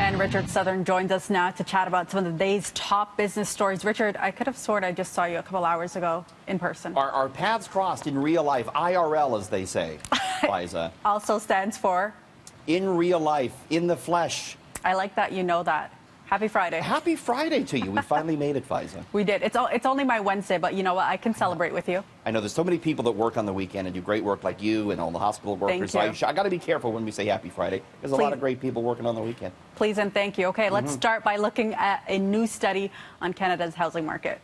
And Richard Southern joins us now to chat about some of the day's top business stories. Richard, I could have sworn I just saw you a couple hours ago in person. Our paths crossed in real life, IRL as they say, Liza. Also stands for? In real life, in the flesh. I like that you know that. Happy Friday. Happy Friday to you. We finally made it, Faiza. We did. It's only my Wednesday, but you know what? I can celebrate with you. I know there's so many people that work on the weekend and do great work like you and all the hospital workers. Thank you. I got to be careful when we say Happy Friday. There's a lot of great people working on the weekend. Please and thank you. Okay, let's start by looking at a new study on Canada's housing market.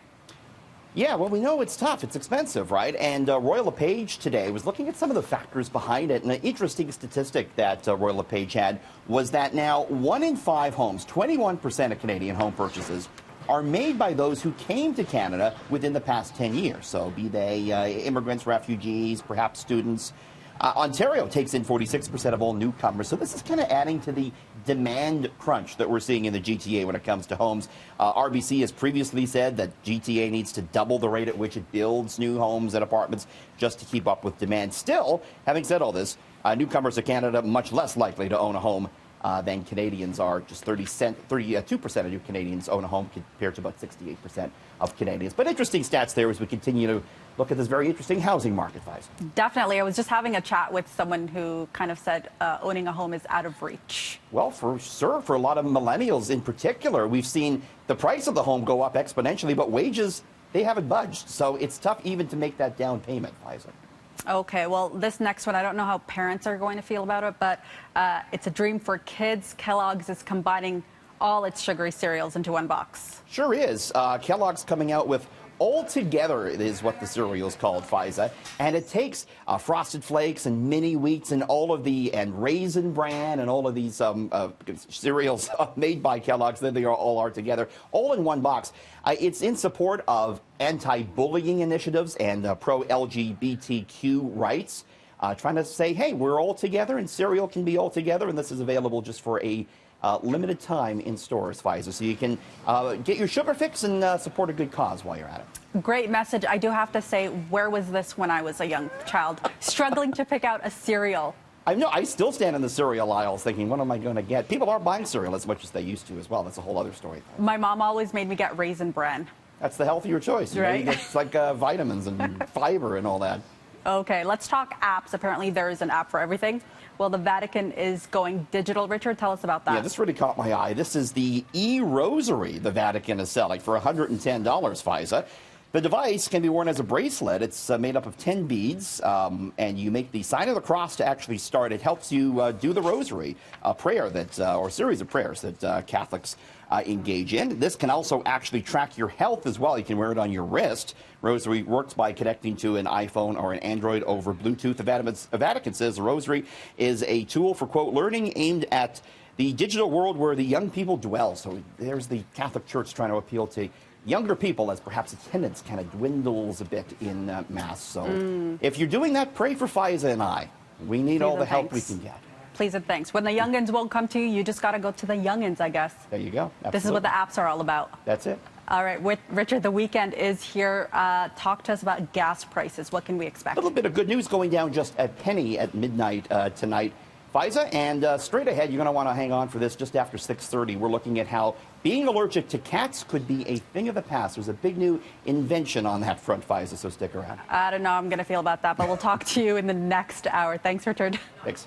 Yeah, well, we know it's tough. It's expensive, right? And Royal LePage today was looking at some of the factors behind it. And an interesting statistic that Royal LePage had was that now 1 in 5 homes, 21% of Canadian home purchases, are made by those who came to Canada within the past 10 years. So be they immigrants, refugees, perhaps students. Ontario takes in 46% of all newcomers. So this is kind of adding to the demand crunch that we're seeing in the GTA when it comes to homes. RBC has previously said that GTA needs to double the rate at which it builds new homes and apartments just to keep up with demand. Still, having said all this, newcomers to Canada much less likely to own a home than Canadians are. Just 32% of new Canadians own a home compared to about 68% of Canadians. But interesting stats there as we continue to look at this very interesting housing market, Faiza. Definitely. I was just having a chat with someone who kind of said owning a home is out of reach. Well, for sure, for a lot of millennials in particular, we've seen the price of the home go up exponentially, but wages, they haven't budged. So it's tough even to make that down payment, Faiza. Okay, well, this next one, I don't know how parents are going to feel about it, but it's a dream for kids. Kellogg's is combining all its sugary cereals into one box. Sure is. Kellogg's coming out with All Together is what the cereal is called, Faiza. And it takes Frosted Flakes and Mini Wheats and all of and Raisin Bran and all of these cereals made by Kellogg's. Then they all are together, all in one box. It's in support of anti-bullying initiatives and pro-LGBTQ rights, trying to say, hey, we're all together and cereal can be all together. And this is available just for a limited time in stores, Faiza, so you can get your sugar fix and support a good cause while you're at it. Great message. I do have to say, where was this when I was a young child, struggling to pick out a cereal? I know. I still stand in the cereal aisles thinking, what am I going to get? People aren't buying cereal as much as they used to as well. That's a whole other story. My mom always made me get Raisin Bran. That's the healthier choice. Right? It's like vitamins and fiber and all that. Okay, let's talk apps. Apparently there is an app for everything. Well, the Vatican is going digital. Richard, tell us about that. Yeah, this really caught my eye. This is the e-rosary the Vatican is selling for $110, Faiza. The device can be worn as a bracelet. It's made up of 10 beads, and you make the sign of the cross to actually start. It helps you do the rosary, a prayer that, or a series of prayers that Catholics engage in. This can also actually track your health as well. You can wear it on your wrist. Rosary works by connecting to an iPhone or an Android over Bluetooth. The Vatican says the rosary is a tool for, quote, learning aimed at the digital world where the young people dwell. So there's the Catholic Church trying to appeal to younger people as perhaps attendance kind of dwindles a bit in Mass. So if you're doing that, pray for Faiza and I. We need all the help we can get. Please and thanks. When the youngins won't come to you, you just got to go to the youngins, I guess. There you go. Absolutely. This is what the apps are all about. That's it. All right, Richard, the weekend is here. Talk to us about gas prices. What can we expect? A little bit of good news going down just a penny at midnight tonight, Faiza, and straight ahead, you're going to want to hang on for this just after 6:30. We're looking at how being allergic to cats could be a thing of the past. There's a big new invention on that front, Faiza, so stick around. I don't know how I'm going to feel about that, but we'll talk to you in the next hour. Thanks, Richard. Thanks.